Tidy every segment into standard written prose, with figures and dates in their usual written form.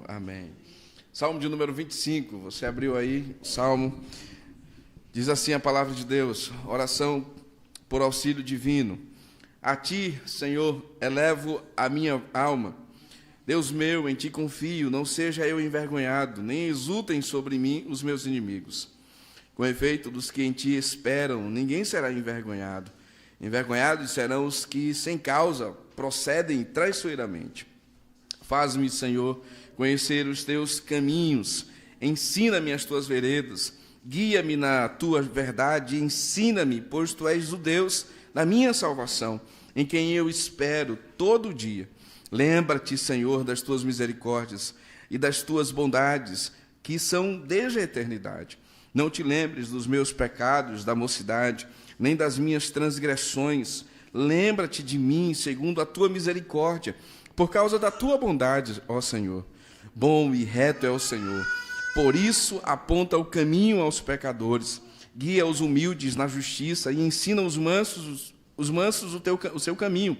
Amém. Salmo de número 25, você abriu aí o Salmo. Diz assim a palavra de Deus, oração por auxílio divino. A ti, Senhor, elevo a minha alma. Deus meu, em ti confio, não seja eu envergonhado, nem exultem sobre mim os meus inimigos. Com efeito, dos que em ti esperam, ninguém será envergonhado. Envergonhados serão os que, sem causa, procedem traiçoeiramente. Faz-me, Senhor, conhecer os teus caminhos, ensina-me as tuas veredas, guia-me na tua verdade, ensina-me, pois tu és o Deus da minha salvação, em quem eu espero todo dia. Lembra-te, Senhor, das tuas misericórdias e das tuas bondades, que são desde a eternidade. Não te lembres dos meus pecados da mocidade, nem das minhas transgressões. Lembra-te de mim, segundo a tua misericórdia, por causa da tua bondade, ó Senhor. Bom e reto é o Senhor. Por isso aponta o caminho aos pecadores, guia os humildes na justiça e ensina os mansos o seu caminho.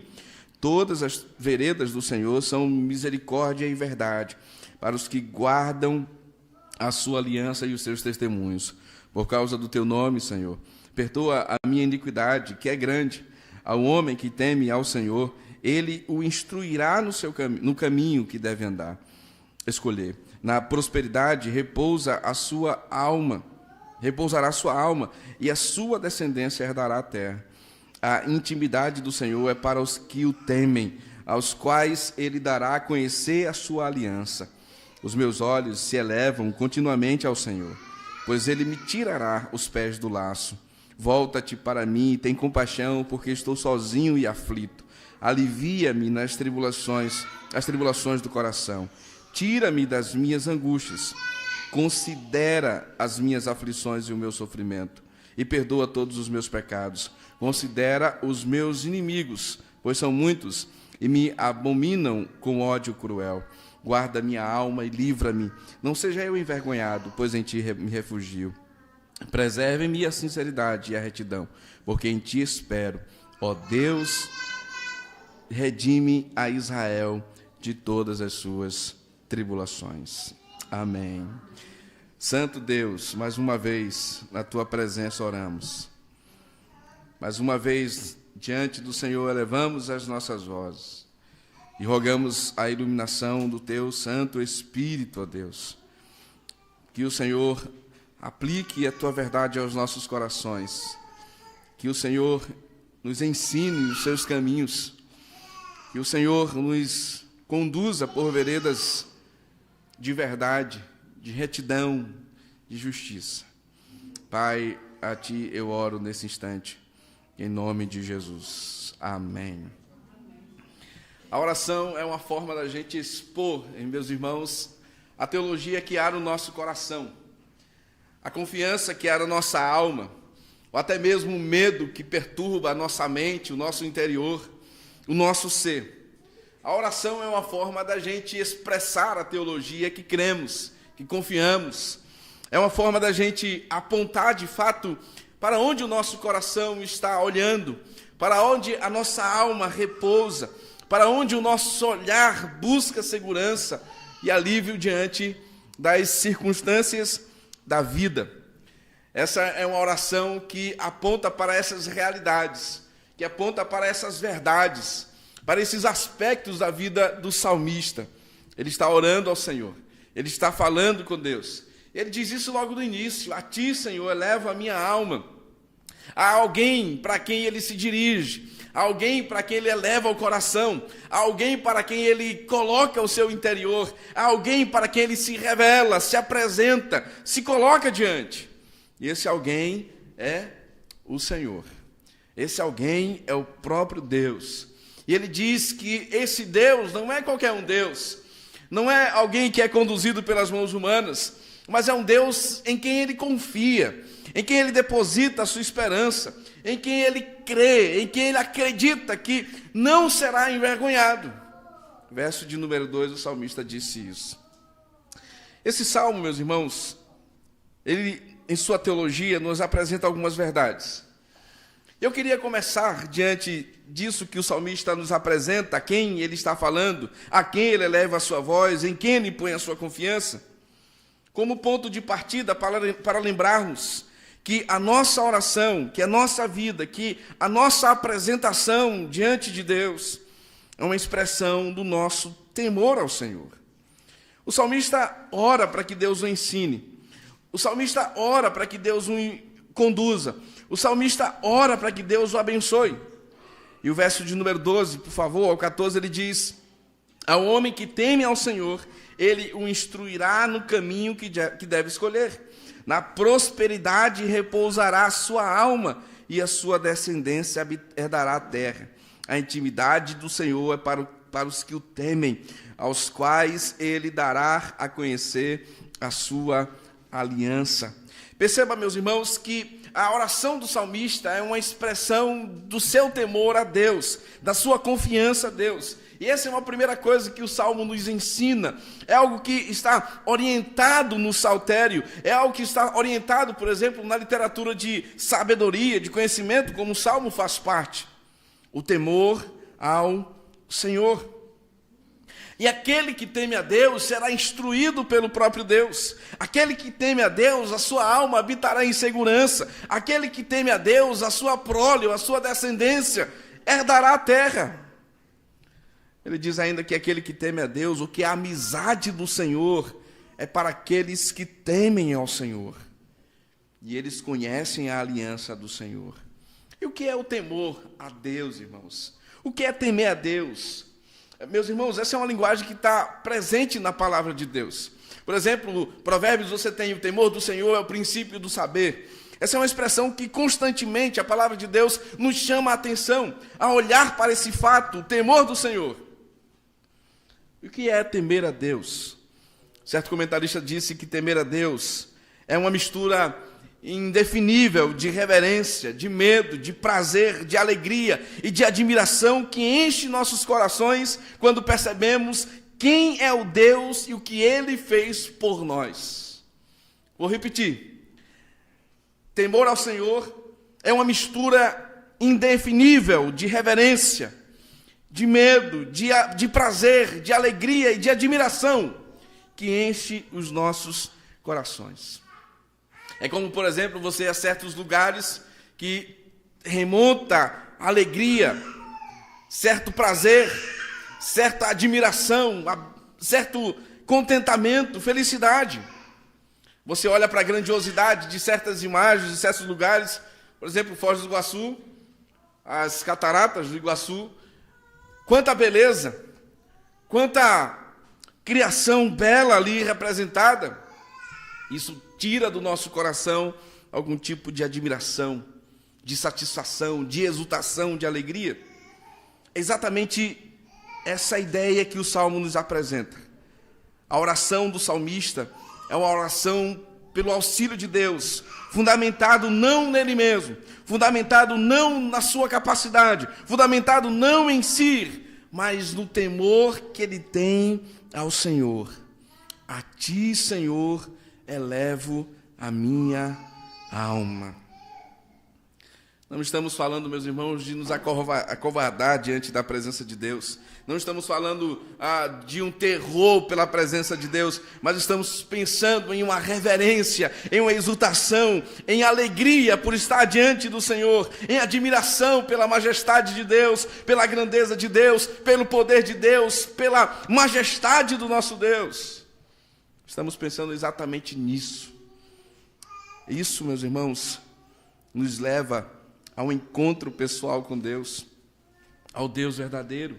Todas as veredas do Senhor são misericórdia e verdade para os que guardam a sua aliança e os seus testemunhos. Por causa do teu nome, Senhor, perdoa a minha iniquidade, que é grande. Ao homem que teme ao Senhor, ele o instruirá no caminho que deve andar, escolher. Na prosperidade repousará a sua alma, e a sua descendência herdará a terra. A intimidade do Senhor é para os que o temem, aos quais ele dará a conhecer a sua aliança. Os meus olhos se elevam continuamente ao Senhor, pois ele me tirará os pés do laço. Volta-te para mim e tem compaixão, porque estou sozinho e aflito. Alivia-me nas tribulações, as tribulações do coração. Tira-me das minhas angústias. Considera as minhas aflições e o meu sofrimento, e perdoa todos os meus pecados. Considera os meus inimigos, pois são muitos, e me abominam com ódio cruel. Guarda minha alma e livra-me. Não seja eu envergonhado, pois em ti me refugio. Preserve-me a sinceridade e a retidão, porque em ti espero. Ó Deus, redime a Israel de todas as suas tribulações. Amém. Santo Deus, mais uma vez na tua presença oramos. Mais uma vez diante do Senhor elevamos as nossas vozes e rogamos a iluminação do teu Santo Espírito, ó Deus. Que o Senhor aplique a tua verdade aos nossos corações. Que o Senhor nos ensine os seus caminhos. Que o Senhor nos conduza por veredas de verdade, de retidão, de justiça. Pai, a ti eu oro nesse instante, em nome de Jesus. Amém. A oração é uma forma da gente expor, meus irmãos, a teologia que há no nosso coração, a confiança que há na nossa alma, ou até mesmo o medo que perturba a nossa mente, o nosso interior, o nosso ser. A oração é uma forma da gente expressar a teologia que cremos, que confiamos. É uma forma da gente apontar de fato para onde o nosso coração está olhando, para onde a nossa alma repousa, para onde o nosso olhar busca segurança e alívio diante das circunstâncias da vida. Essa é uma oração que aponta para essas realidades, que aponta para essas verdades, para esses aspectos da vida do salmista. Ele está orando ao Senhor, ele está falando com Deus. Ele diz isso logo no início: a ti, Senhor, elevo a minha alma. Há alguém para quem ele se dirige, há alguém para quem ele eleva o coração, há alguém para quem ele coloca o seu interior, há alguém para quem ele se revela, se apresenta, se coloca diante. E esse alguém é o Senhor. Esse alguém é o próprio Deus. E ele diz que esse Deus não é qualquer um Deus, não é alguém que é conduzido pelas mãos humanas, mas é um Deus em quem ele confia, em quem ele deposita a sua esperança, em quem ele crê, em quem ele acredita que não será envergonhado. Verso de número 2, o salmista disse isso. Esse salmo, meus irmãos, ele, em sua teologia, nos apresenta algumas verdades. Eu queria começar diante disso que o salmista nos apresenta, a quem ele está falando, a quem ele eleva a sua voz, em quem ele põe a sua confiança, como ponto de partida para lembrarmos que a nossa oração, que a nossa vida, que a nossa apresentação diante de Deus é uma expressão do nosso temor ao Senhor. O salmista ora para que Deus o ensine. O salmista ora para que Deus o conduza. O salmista ora para que Deus o abençoe. E o verso de número 12, por favor, ao 14, ele diz: ao homem que teme ao Senhor, ele o instruirá no caminho que deve escolher. Na prosperidade repousará a sua alma, e a sua descendência herdará a terra. A intimidade do Senhor é para os que o temem, aos quais ele dará a conhecer a sua aliança. Perceba, meus irmãos, que a oração do salmista é uma expressão do seu temor a Deus, da sua confiança a Deus. E essa é uma primeira coisa que o Salmo nos ensina. É algo que está orientado no saltério, é algo que está orientado, por exemplo, na literatura de sabedoria, de conhecimento, como o Salmo faz parte. O temor ao Senhor. E aquele que teme a Deus será instruído pelo próprio Deus. Aquele que teme a Deus, a sua alma habitará em segurança. Aquele que teme a Deus, a sua prole, a sua descendência, herdará a terra. Ele diz ainda que aquele que teme a Deus, o que a amizade do Senhor é para aqueles que temem ao Senhor. E eles conhecem a aliança do Senhor. E o que é o temor a Deus, irmãos? O que é temer a Deus? Meus irmãos, essa é uma linguagem que está presente na palavra de Deus. Por exemplo, no Provérbios você tem o temor do Senhor é o princípio do saber. Essa é uma expressão que constantemente a palavra de Deus nos chama a atenção, a olhar para esse fato, o temor do Senhor. E o que é temer a Deus? Certo comentarista disse que temer a Deus é uma mistura indefinível de reverência, de medo, de prazer, de alegria e de admiração que enche nossos corações quando percebemos quem é o Deus e o que Ele fez por nós. Vou repetir. Temor ao Senhor é uma mistura indefinível de reverência, de medo, de prazer, de alegria e de admiração que enche os nossos corações. É como, por exemplo, você ir a certos lugares que remonta alegria, certo prazer, certa admiração, certo contentamento, felicidade. Você olha para a grandiosidade de certas imagens, de certos lugares, por exemplo, Foz do Iguaçu, as cataratas do Iguaçu, quanta beleza, quanta criação bela ali representada. Isso tira do nosso coração algum tipo de admiração, de satisfação, de exultação, de alegria. É exatamente essa ideia que o Salmo nos apresenta. A oração do salmista é uma oração pelo auxílio de Deus, fundamentado não nele mesmo, fundamentado não na sua capacidade, fundamentado não em si, mas no temor que ele tem ao Senhor. A ti, Senhor, elevo a minha alma. Não estamos falando, meus irmãos, de nos acovardar diante da presença de Deus. Não estamos falando de um terror pela presença de Deus, mas estamos pensando em uma reverência, em uma exultação, em alegria por estar diante do Senhor, em admiração pela majestade de Deus, pela grandeza de Deus, pelo poder de Deus, pela majestade do nosso Deus. Estamos pensando exatamente nisso. Isso, meus irmãos, nos leva ao encontro pessoal com Deus, ao Deus verdadeiro.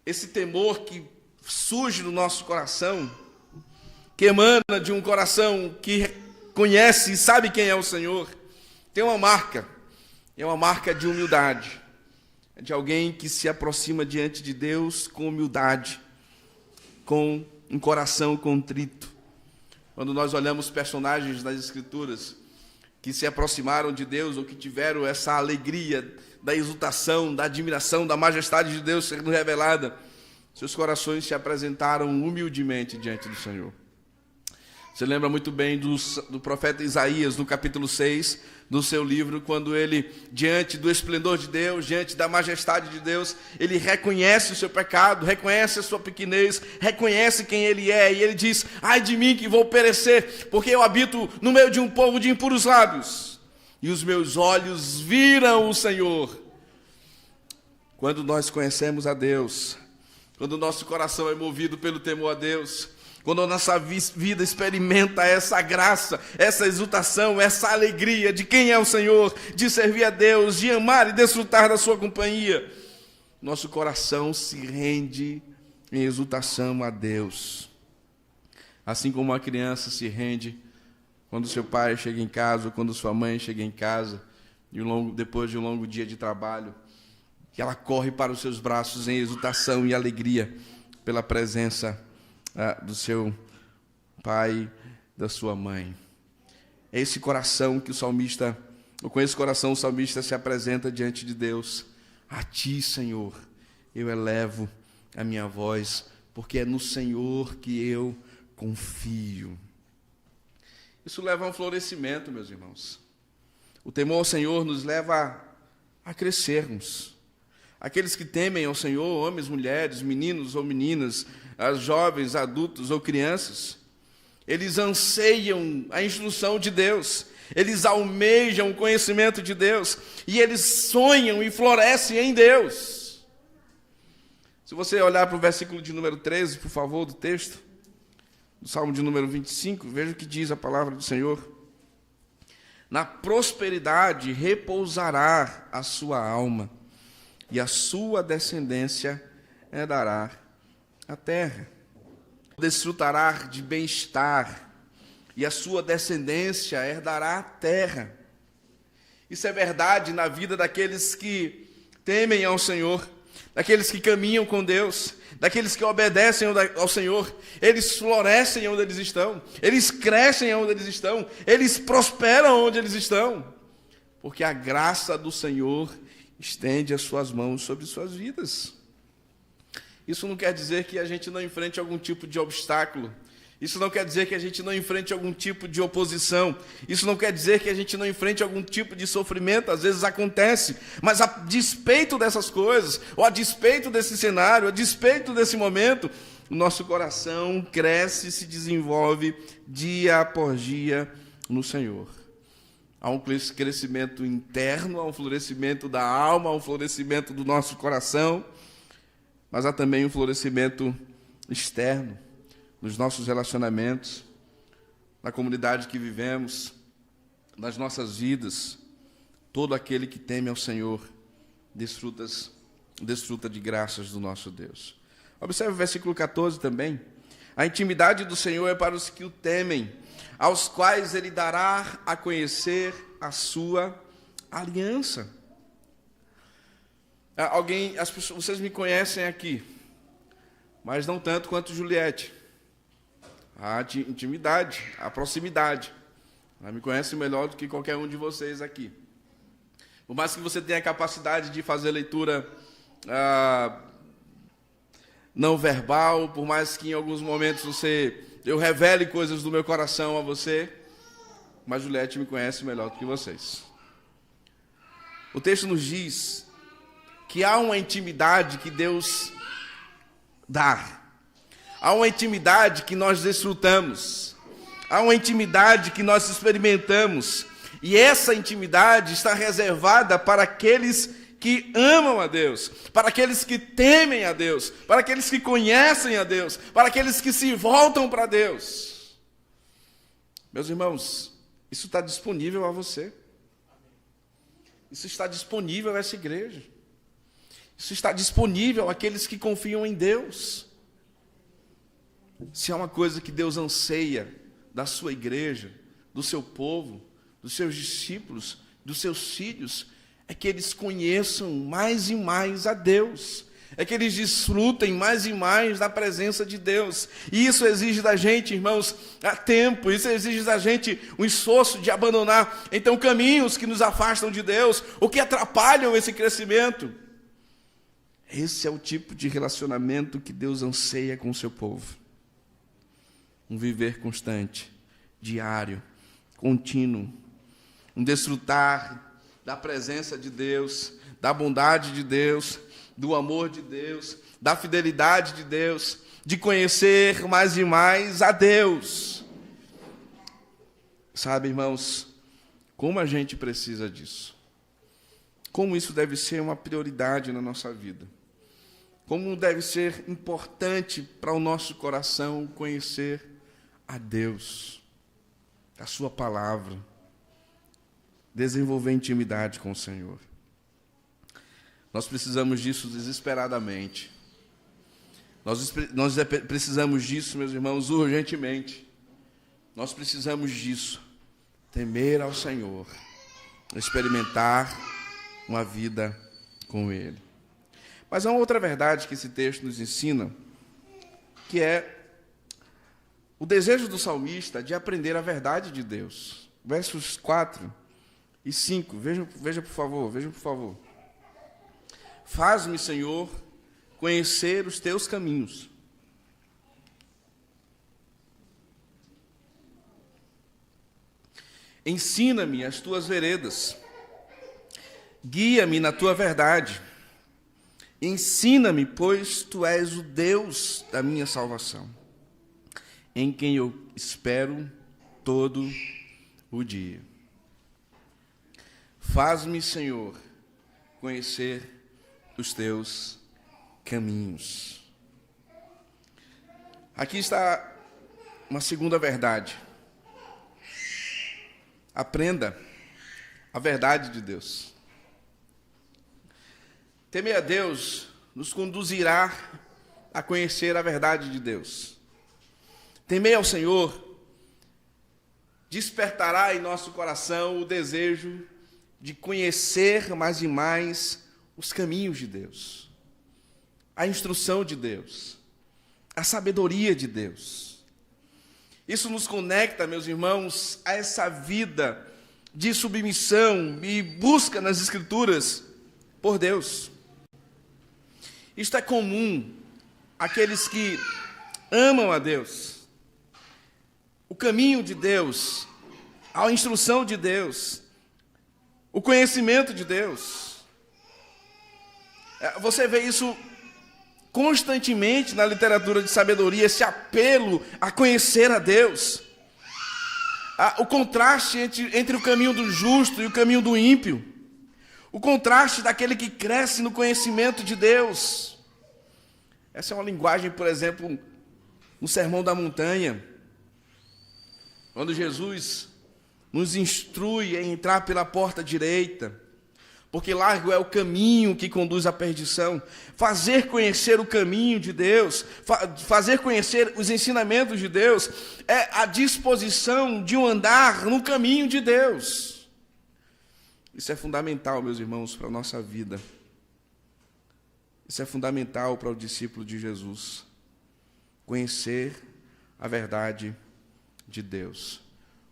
Esse temor que surge no nosso coração, que emana de um coração que conhece e sabe quem é o Senhor, tem uma marca, é uma marca de humildade, é de alguém que se aproxima diante de Deus com humildade, com um coração contrito. Quando nós olhamos personagens das Escrituras que se aproximaram de Deus ou que tiveram essa alegria da exultação, da admiração, da majestade de Deus sendo revelada, seus corações se apresentaram humildemente diante do Senhor. Você lembra muito bem do profeta Isaías, no capítulo 6 do seu livro, quando ele, diante do esplendor de Deus, diante da majestade de Deus, ele reconhece o seu pecado, reconhece a sua pequenez, reconhece quem ele é, e ele diz: ai de mim que vou perecer, porque eu habito no meio de um povo de impuros lábios, e os meus olhos viram o Senhor. Quando nós conhecemos a Deus, quando o nosso coração é movido pelo temor a Deus, quando a nossa vida experimenta essa graça, essa exultação, essa alegria de quem é o Senhor, de servir a Deus, de amar e desfrutar da sua companhia, nosso coração se rende em exultação a Deus. Assim como uma criança se rende quando seu pai chega em casa, ou quando sua mãe chega em casa, depois de um longo dia de trabalho, que ela corre para os seus braços em exultação e alegria pela presença do seu pai, da sua mãe. É esse coração que com esse coração o salmista se apresenta diante de Deus. A ti, Senhor, eu elevo a minha voz, porque é no Senhor que eu confio. Isso leva a um florescimento, meus irmãos. O temor ao Senhor nos leva a crescermos. Aqueles que temem ao Senhor, homens, mulheres, meninos ou meninas, jovens, adultos ou crianças, eles anseiam a instrução de Deus, eles almejam o conhecimento de Deus, e eles sonham e florescem em Deus. Se você olhar para o versículo de número 13, por favor, do texto, do Salmo de número 25, veja o que diz a palavra do Senhor. Na prosperidade repousará a sua alma, e a sua descendência herdará a terra. Desfrutará de bem-estar, e a sua descendência herdará a terra. Isso é verdade na vida daqueles que temem ao Senhor, daqueles que caminham com Deus, daqueles que obedecem ao Senhor. Eles florescem onde eles estão, eles crescem onde eles estão, eles prosperam onde eles estão, porque a graça do Senhor estende as suas mãos sobre suas vidas. Isso não quer dizer que a gente não enfrente algum tipo de obstáculo. Isso não quer dizer que a gente não enfrente algum tipo de oposição. Isso não quer dizer que a gente não enfrente algum tipo de sofrimento. Às vezes acontece. Mas a despeito dessas coisas, ou a despeito desse cenário, a despeito desse momento, o nosso coração cresce e se desenvolve dia após dia no Senhor. Há um crescimento interno, há um florescimento da alma, há um florescimento do nosso coração, mas há também um florescimento externo, nos nossos relacionamentos, na comunidade que vivemos, nas nossas vidas. Todo aquele que teme ao Senhor desfruta de graças do nosso Deus. Observe o versículo 14 também. A intimidade do Senhor é para os que o temem, aos quais Ele dará a conhecer a sua aliança. Vocês me conhecem aqui, mas não tanto quanto Juliette. A intimidade, a proximidade. Ela me conhece melhor do que qualquer um de vocês aqui. Por mais que você tenha a capacidade de fazer leitura não verbal, por mais que em alguns momentos eu revele coisas do meu coração a você, mas Juliette me conhece melhor do que vocês. O texto nos diz que há uma intimidade que Deus dá. Há uma intimidade que nós desfrutamos. Há uma intimidade que nós experimentamos. E essa intimidade está reservada para aqueles que amam a Deus, para aqueles que temem a Deus, para aqueles que conhecem a Deus, para aqueles que se voltam para Deus. Meus irmãos, isso está disponível a você. Isso está disponível a essa igreja. Isso está disponível àqueles que confiam em Deus. Se há uma coisa que Deus anseia da sua igreja, do seu povo, dos seus discípulos, dos seus filhos, é que eles conheçam mais e mais a Deus, é que eles desfrutem mais e mais da presença de Deus. E isso exige da gente, irmãos, tempo, isso exige da gente um esforço de abandonar, então, caminhos que nos afastam de Deus, ou que atrapalham esse crescimento. Esse é o tipo de relacionamento que Deus anseia com o seu povo. Um viver constante, diário, contínuo, um desfrutar da presença de Deus, da bondade de Deus, do amor de Deus, da fidelidade de Deus, de conhecer mais e mais a Deus. Sabe, irmãos, como a gente precisa disso. Como isso deve ser uma prioridade na nossa vida. Como deve ser importante para o nosso coração conhecer a Deus, a sua palavra, desenvolver intimidade com o Senhor. Nós precisamos disso desesperadamente. Nós precisamos disso, meus irmãos, urgentemente. Nós precisamos disso. Temer ao Senhor, experimentar uma vida com Ele. Mas há uma outra verdade que esse texto nos ensina, que é o desejo do salmista de aprender a verdade de Deus. Versos 4 e 5, veja por favor. Faz-me, Senhor, conhecer os teus caminhos. Ensina-me as tuas veredas. Guia-me na tua verdade. Ensina-me, pois tu és o Deus da minha salvação, em quem eu espero todo o dia. Faz-me, Senhor, conhecer os teus caminhos. Aqui está uma segunda verdade. Aprenda a verdade de Deus. Temer a Deus nos conduzirá a conhecer a verdade de Deus. Temer ao Senhor despertará em nosso coração o desejo de conhecer mais e mais os caminhos de Deus, a instrução de Deus, a sabedoria de Deus. Isso nos conecta, meus irmãos, a essa vida de submissão e busca nas Escrituras por Deus. Isto é comum àqueles que amam a Deus, o caminho de Deus, a instrução de Deus, o conhecimento de Deus. Você vê isso constantemente na literatura de sabedoria, esse apelo a conhecer a Deus. O contraste entre o caminho do justo e o caminho do ímpio. O contraste daquele que cresce no conhecimento de Deus. Essa é uma linguagem, por exemplo, no Sermão da Montanha, quando Jesus nos instrui a entrar pela porta direita, porque largo é o caminho que conduz à perdição. Fazer conhecer o caminho de Deus, fazer conhecer os ensinamentos de Deus, é a disposição de um andar no caminho de Deus. Isso é fundamental, meus irmãos, para a nossa vida. Isso é fundamental para o discípulo de Jesus. Conhecer a verdade de Deus.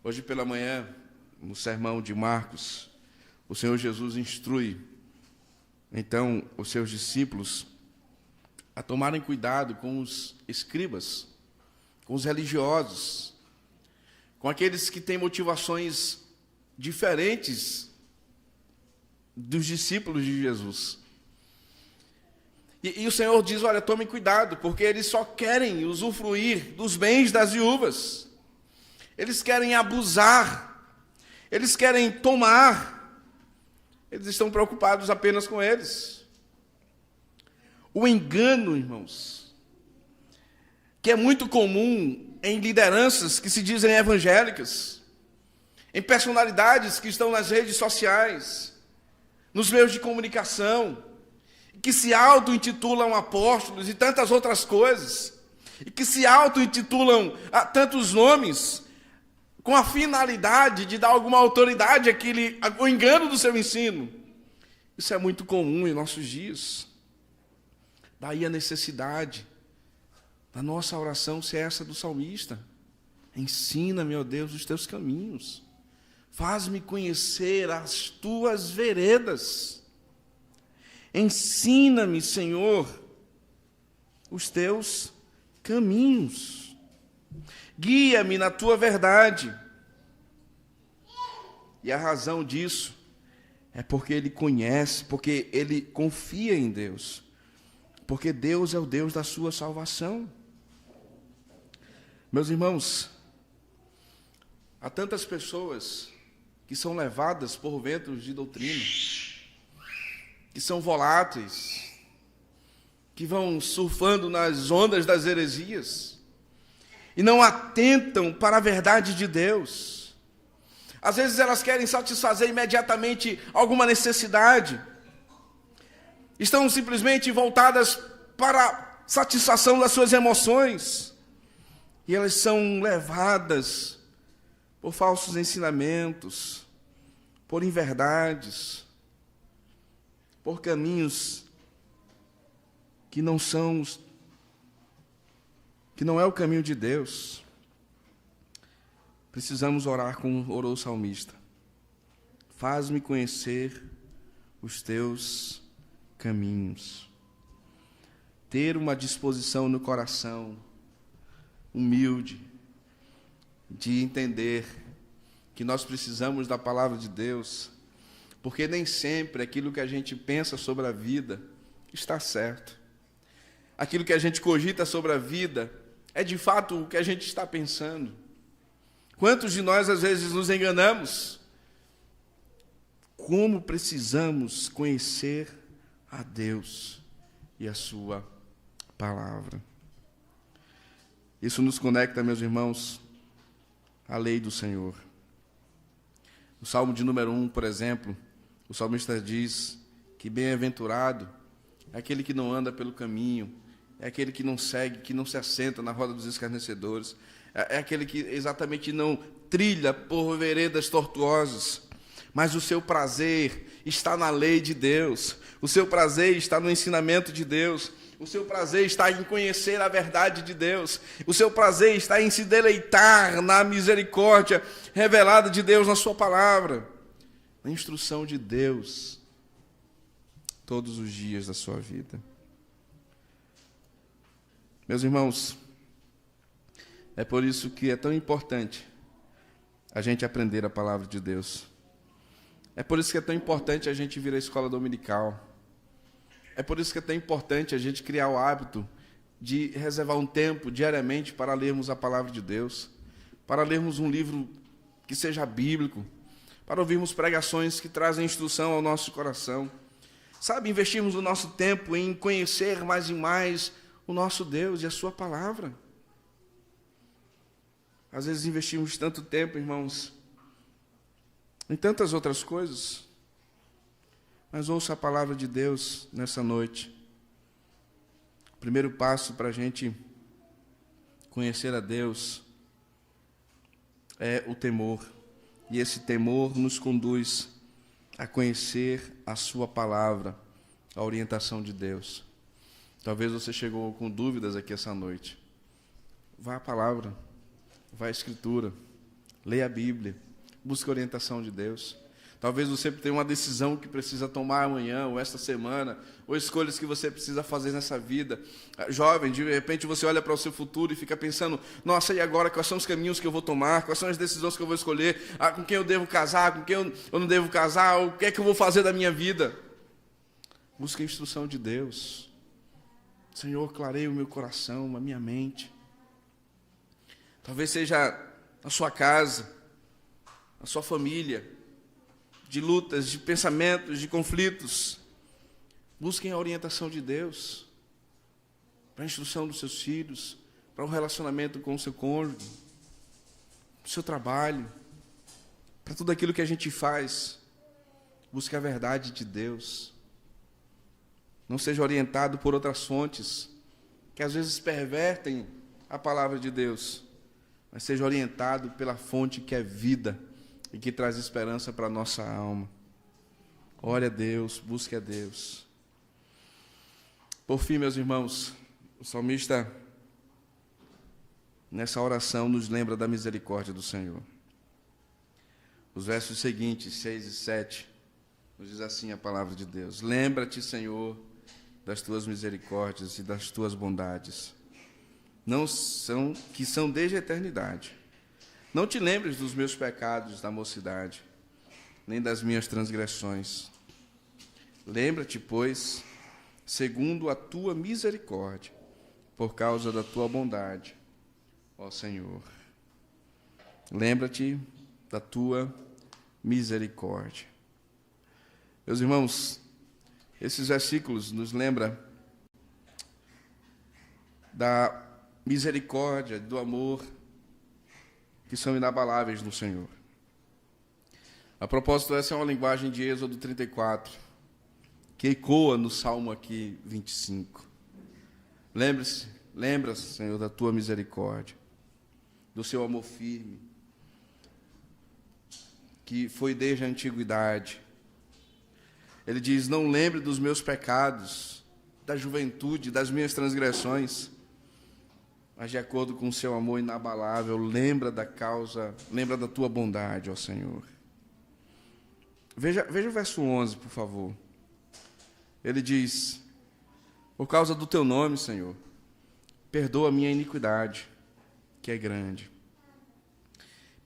Hoje pela manhã, no sermão de Marcos, o Senhor Jesus instrui, então, os seus discípulos a tomarem cuidado com os escribas, com os religiosos, com aqueles que têm motivações diferentes dos discípulos de Jesus. E o Senhor diz, olha, tomem cuidado, porque eles só querem usufruir dos bens das viúvas. Eles querem abusar, eles querem tomar. Eles estão preocupados apenas com eles. O engano, irmãos, que é muito comum em lideranças que se dizem evangélicas, em personalidades que estão nas redes sociais, nos meios de comunicação, que se auto-intitulam apóstolos e tantas outras coisas, e que se auto-intitulam a tantos nomes, com a finalidade de dar alguma autoridade ao engano do seu ensino. Isso é muito comum em nossos dias. Daí a necessidade da nossa oração ser essa do salmista. Ensina-me, ó Deus, os teus caminhos. Faz-me conhecer as tuas veredas. Ensina-me, Senhor, os teus caminhos. guia-me na tua verdade. E a razão disso é porque ele conhece, porque ele confia em Deus, porque Deus é o Deus da sua salvação. Meus irmãos, há tantas pessoas que são levadas por ventos de doutrina, que são voláteis, que vão surfando nas ondas das heresias e não atentam para a verdade de Deus. Às vezes elas querem satisfazer imediatamente alguma necessidade, estão simplesmente voltadas para a satisfação das suas emoções, e elas são levadas por falsos ensinamentos, por inverdades, por caminhos que não é o caminho de Deus. Precisamos orar como orou o salmista. Faz-me conhecer os teus caminhos. Ter uma disposição no coração humilde, de entender que nós precisamos da palavra de Deus, porque nem sempre aquilo que a gente pensa sobre a vida está certo. Aquilo que a gente cogita sobre a vida é de fato o que a gente está pensando. Quantos de nós às vezes nos enganamos? Como precisamos conhecer a Deus e a sua palavra. Isso nos conecta, meus irmãos, à lei do Senhor. No Salmo de número 1, por exemplo, o salmista diz que bem-aventurado é aquele que não anda pelo caminho, é aquele que não segue, que não se assenta na roda dos escarnecedores, é aquele que exatamente não trilha por veredas tortuosas, mas o seu prazer está na lei de Deus, o seu prazer está no ensinamento de Deus, o seu prazer está em conhecer a verdade de Deus, o seu prazer está em se deleitar na misericórdia revelada de Deus na sua palavra, na instrução de Deus, todos os dias da sua vida. Meus irmãos, é por isso que é tão importante a gente aprender a palavra de Deus. É por isso que é tão importante a gente vir à escola dominical. É por isso que é tão importante a gente criar o hábito de reservar um tempo diariamente para lermos a palavra de Deus, para lermos um livro que seja bíblico, para ouvirmos pregações que trazem instrução ao nosso coração. Sabe, investirmos o nosso tempo em conhecer mais e mais o nosso Deus e a sua palavra. Às vezes investimos tanto tempo, irmãos, em tantas outras coisas, mas ouça a palavra de Deus nessa noite. O primeiro passo para a gente conhecer a Deus é o temor. E esse temor nos conduz a conhecer a sua palavra, a orientação de Deus. Talvez você chegou com dúvidas aqui essa noite. Vá à palavra, vá à Escritura, leia a Bíblia, busque a orientação de Deus. Talvez você tenha uma decisão que precisa tomar amanhã, ou esta semana, ou escolhas que você precisa fazer nessa vida. Jovem, de repente você olha para o seu futuro e fica pensando, nossa, e agora, quais são os caminhos que eu vou tomar? Quais são as decisões que eu vou escolher? Com quem eu devo casar? Com quem eu não devo casar? O que é que eu vou fazer da minha vida? Busque a instrução de Deus. Senhor, clareia o meu coração, a minha mente. Talvez seja na sua casa, na sua família, de lutas, de pensamentos, de conflitos. Busquem a orientação de Deus para a instrução dos seus filhos, para o relacionamento com o seu cônjuge, para o seu trabalho, para tudo aquilo que a gente faz. Busque a verdade de Deus. Não seja orientado por outras fontes, que às vezes pervertem a palavra de Deus, mas seja orientado pela fonte que é vida e que traz esperança para a nossa alma. Ore a Deus, busque a Deus. Por fim, meus irmãos, o salmista, nessa oração, nos lembra da misericórdia do Senhor. Os versos seguintes, 6 e 7, nos diz assim a palavra de Deus: lembra-te, Senhor, das tuas misericórdias e das tuas bondades, que são desde a eternidade. Não te lembres dos meus pecados da mocidade, nem das minhas transgressões. Lembra-te, pois, segundo a tua misericórdia, por causa da tua bondade, ó Senhor. Lembra-te da tua misericórdia. Meus irmãos, esses versículos nos lembram da misericórdia, do amor, que são inabaláveis no Senhor. A propósito, essa é uma linguagem de Êxodo 34, que ecoa no Salmo aqui 25. Lembra-se, Senhor, da tua misericórdia, do seu amor firme, que foi desde a antiguidade. Ele diz: não lembre dos meus pecados, da juventude, das minhas transgressões, mas de acordo com o seu amor inabalável, lembra da tua bondade, ó Senhor. Veja o verso 11, por favor. Ele diz: por causa do teu nome, Senhor, perdoa a minha iniquidade, que é grande.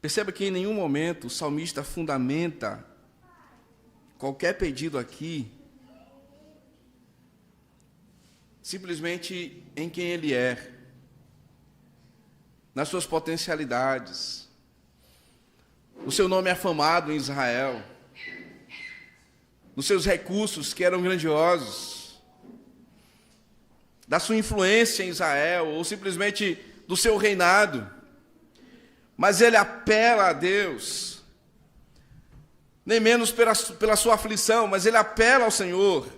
Perceba que em nenhum momento o salmista fundamenta qualquer pedido aqui simplesmente em quem ele é, nas suas potencialidades. O seu nome é afamado em Israel, nos seus recursos que eram grandiosos, da sua influência em Israel, ou simplesmente do seu reinado. Mas ele apela a Deus, nem menos pela sua aflição, mas ele apela ao Senhor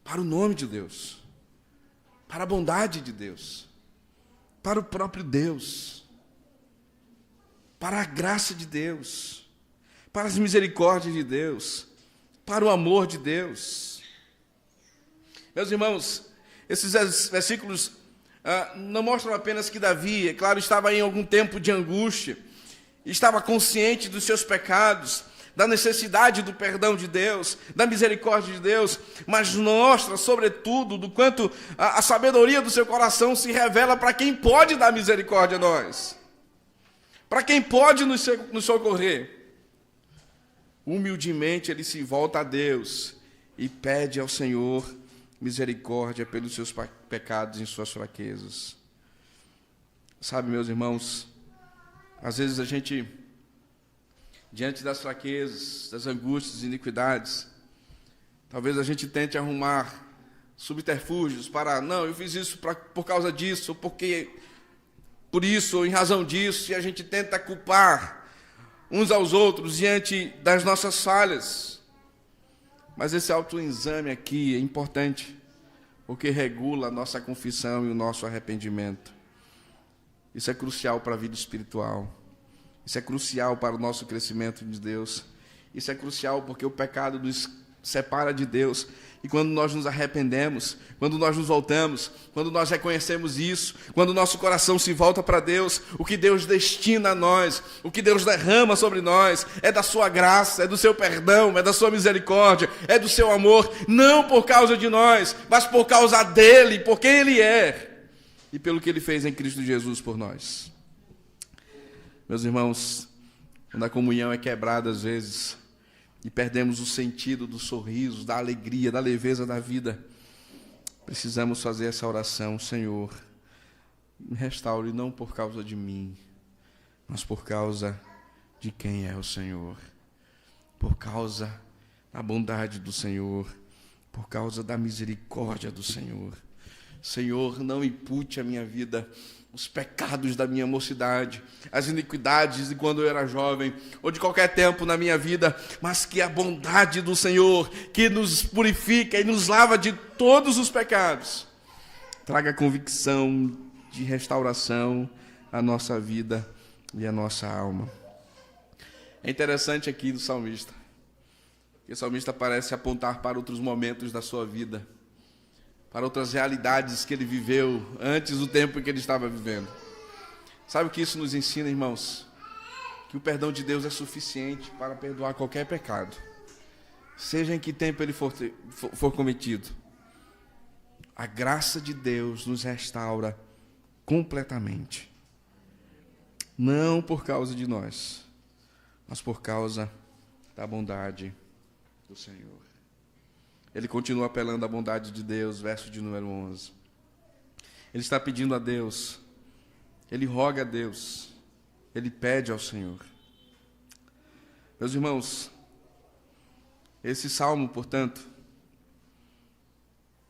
para o nome de Deus, para a bondade de Deus, para o próprio Deus, para a graça de Deus, para as misericórdias de Deus, para o amor de Deus. Meus irmãos, esses versículos não mostram apenas que Davi, é claro, estava em algum tempo de angústia, estava consciente dos seus pecados, da necessidade do perdão de Deus, da misericórdia de Deus, mas mostra, sobretudo, do quanto a sabedoria do seu coração se revela para quem pode dar misericórdia a nós, para quem pode nos socorrer. Humildemente ele se volta a Deus e pede ao Senhor misericórdia pelos seus pecados e suas fraquezas. Sabe, meus irmãos, às vezes a gente, diante das fraquezas, das angústias e iniquidades, talvez a gente tente arrumar subterfúgios para, não, eu fiz isso por causa disso, ou por isso, ou em razão disso, e a gente tenta culpar uns aos outros diante das nossas falhas. Mas esse autoexame aqui é importante, porque regula a nossa confissão e o nosso arrependimento. Isso é crucial para a vida espiritual. Isso é crucial para o nosso crescimento de Deus. Isso é crucial porque o pecado nos separa de Deus. E quando nós nos arrependemos, quando nós nos voltamos, quando nós reconhecemos isso, quando o nosso coração se volta para Deus, o que Deus destina a nós, o que Deus derrama sobre nós, é da sua graça, é do seu perdão, é da sua misericórdia, é do seu amor, não por causa de nós, mas por causa dele, por quem ele é, e pelo que ele fez em Cristo Jesus por nós. Meus irmãos, quando a comunhão é quebrada às vezes, e perdemos o sentido do sorriso, da alegria, da leveza da vida, precisamos fazer essa oração: Senhor, me restaure não por causa de mim, mas por causa de quem é o Senhor, por causa da bondade do Senhor, por causa da misericórdia do Senhor. Senhor, não impute à minha vida os pecados da minha mocidade, as iniquidades de quando eu era jovem, ou de qualquer tempo na minha vida, mas que a bondade do Senhor, que nos purifica e nos lava de todos os pecados, traga convicção de restauração à nossa vida e à nossa alma. É interessante aqui do salmista, que o salmista parece apontar para outros momentos da sua vida, para outras realidades que ele viveu antes do tempo em que ele estava vivendo. Sabe o que isso nos ensina, irmãos? Que o perdão de Deus é suficiente para perdoar qualquer pecado, seja em que tempo ele for cometido. A graça de Deus nos restaura completamente. Não por causa de nós, mas por causa da bondade do Senhor. Ele continua apelando à bondade de Deus, verso de número 11. Ele está pedindo a Deus, ele roga a Deus, ele pede ao Senhor. Meus irmãos, esse salmo, portanto,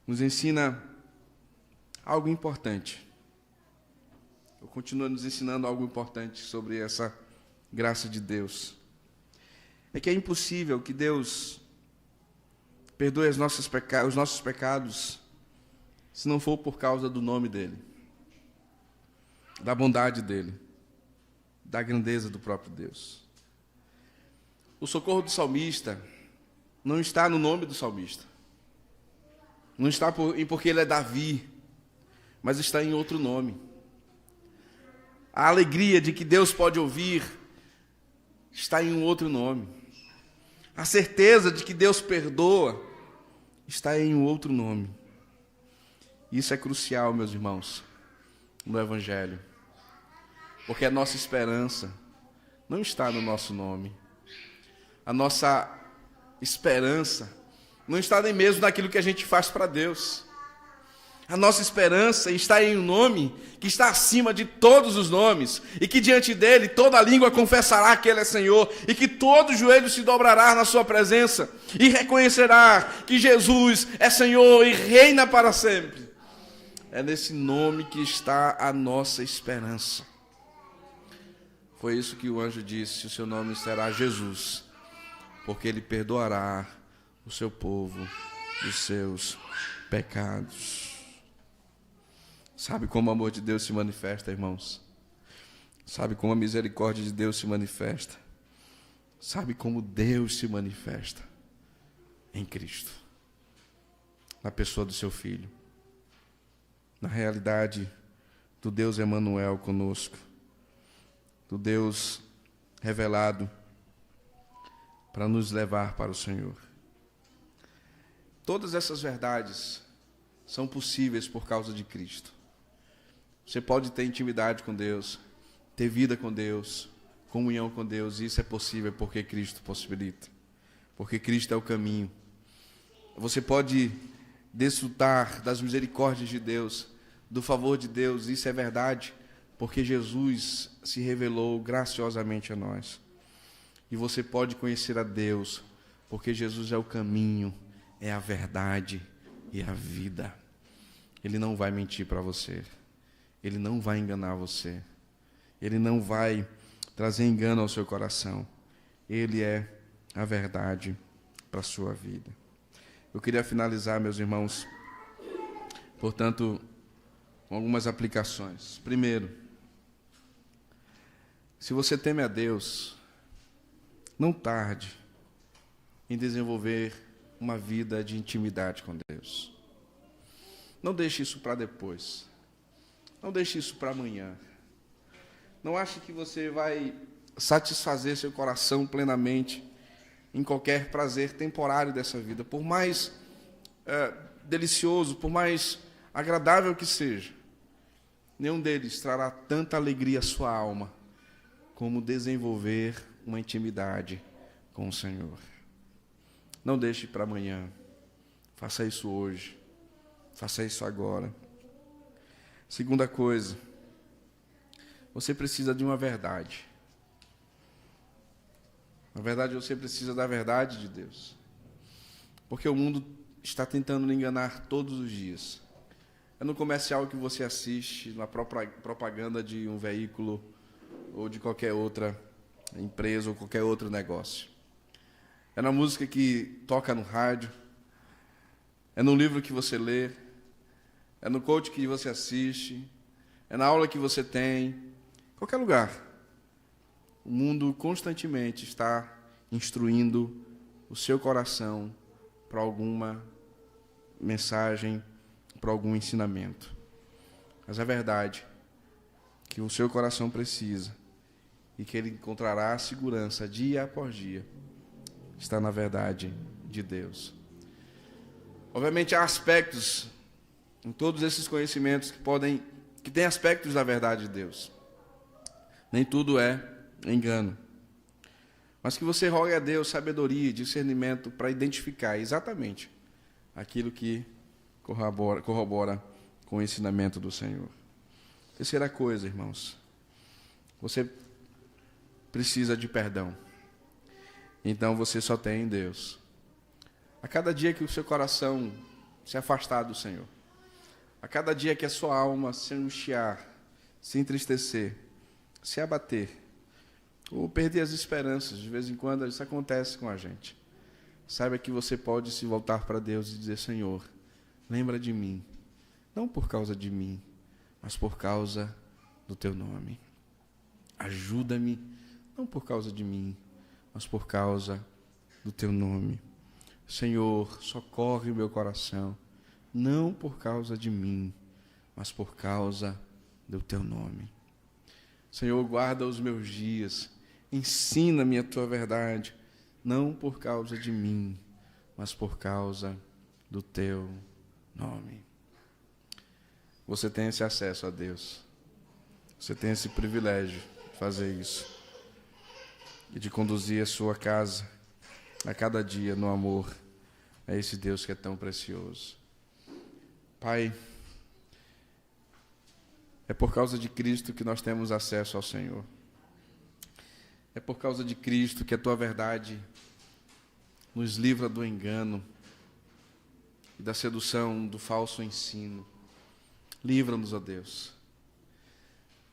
nos ensina algo importante. Eu continuo nos ensinando algo importante sobre essa graça de Deus. É que é impossível que Deus perdoe os nossos pecados se não for por causa do nome dEle, da bondade dEle, da grandeza do próprio Deus. O socorro do salmista não está no nome do salmista, não está porque ele é Davi, mas está em outro nome. A alegria de que Deus pode ouvir está em um outro nome. A certeza de que Deus perdoa está em um outro nome. Isso é crucial, meus irmãos, no Evangelho. Porque a nossa esperança não está no nosso nome. A nossa esperança não está nem mesmo naquilo que a gente faz para Deus. A nossa esperança está em um nome que está acima de todos os nomes, e que diante dele toda língua confessará que ele é Senhor, e que todo joelho se dobrará na sua presença, e reconhecerá que Jesus é Senhor e reina para sempre. É nesse nome que está a nossa esperança. Foi isso que o anjo disse: o seu nome será Jesus, porque ele perdoará o seu povo dos seus pecados. Sabe como o amor de Deus se manifesta, irmãos? Sabe como a misericórdia de Deus se manifesta? Sabe como Deus se manifesta? Em Cristo, na pessoa do seu Filho, na realidade do Deus Emanuel conosco, do Deus revelado para nos levar para o Senhor. Todas essas verdades são possíveis por causa de Cristo. Você pode ter intimidade com Deus, ter vida com Deus, comunhão com Deus, e isso é possível porque Cristo possibilita, porque Cristo é o caminho. Você pode desfrutar das misericórdias de Deus, do favor de Deus, isso é verdade, porque Jesus se revelou graciosamente a nós. E você pode conhecer a Deus, porque Jesus é o caminho, é a verdade e a vida. Ele não vai mentir para você. Ele não vai enganar você. Ele não vai trazer engano ao seu coração. Ele é a verdade para a sua vida. Eu queria finalizar, meus irmãos, portanto, com algumas aplicações. Primeiro, se você teme a Deus, não tarde em desenvolver uma vida de intimidade com Deus. Não deixe isso para depois. Não deixe isso para amanhã. Não ache que você vai satisfazer seu coração plenamente em qualquer prazer temporário dessa vida. Por mais delicioso, por mais agradável que seja, nenhum deles trará tanta alegria à sua alma como desenvolver uma intimidade com o Senhor. Não deixe para amanhã. Faça isso hoje. Faça isso agora. Segunda coisa, você precisa de uma verdade. Na verdade, você precisa da verdade de Deus. Porque o mundo está tentando lhe enganar todos os dias. É no comercial que você assiste, na própria propaganda de um veículo ou de qualquer outra empresa ou qualquer outro negócio. É na música que toca no rádio, é no livro que você lê, é no coach que você assiste, é na aula que você tem, qualquer lugar. O mundo constantemente está instruindo o seu coração para alguma mensagem, para algum ensinamento. Mas é verdade que o seu coração precisa e que ele encontrará segurança dia após dia, está na verdade de Deus. Obviamente há aspectos em todos esses conhecimentos que podem que tem aspectos da verdade de Deus. Nem tudo é engano. Mas que você rogue a Deus sabedoria e discernimento para identificar exatamente aquilo que corrobora com o ensinamento do Senhor. Terceira coisa, irmãos, você precisa de perdão. Então você só tem em Deus. A cada dia que o seu coração se afastar do Senhor, a cada dia que a sua alma se angustiar, se entristecer, se abater, ou perder as esperanças, de vez em quando isso acontece com a gente. Saiba que você pode se voltar para Deus e dizer: Senhor, lembra de mim, não por causa de mim, mas por causa do teu nome. Ajuda-me, não por causa de mim, mas por causa do teu nome. Senhor, socorre o meu coração, não por causa de mim, mas por causa do teu nome. Senhor, guarda os meus dias, ensina-me a tua verdade, não por causa de mim, mas por causa do teu nome. Você tem esse acesso a Deus. Você tem esse privilégio de fazer isso. E de conduzir a sua casa a cada dia no amor a esse Deus que é tão precioso. Pai, é por causa de Cristo que nós temos acesso ao Senhor. É por causa de Cristo que a tua verdade nos livra do engano e da sedução do falso ensino. Livra-nos, ó Deus.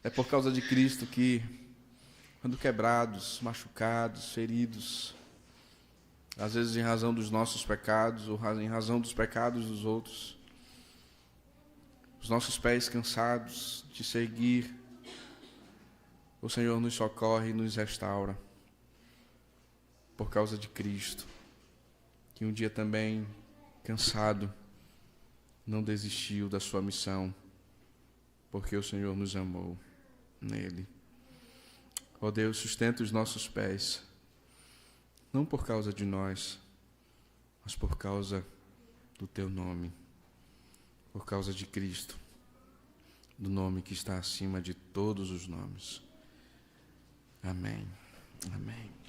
É por causa de Cristo que, quando quebrados, machucados, feridos, às vezes em razão dos nossos pecados ou em razão dos pecados dos outros, os nossos pés cansados de seguir, o Senhor nos socorre e nos restaura. Por causa de Cristo, que um dia também, cansado, não desistiu da sua missão, porque o Senhor nos amou nele. Ó Deus, sustenta os nossos pés, não por causa de nós, mas por causa do teu nome, por causa de Cristo, do nome que está acima de todos os nomes. Amém. Amém.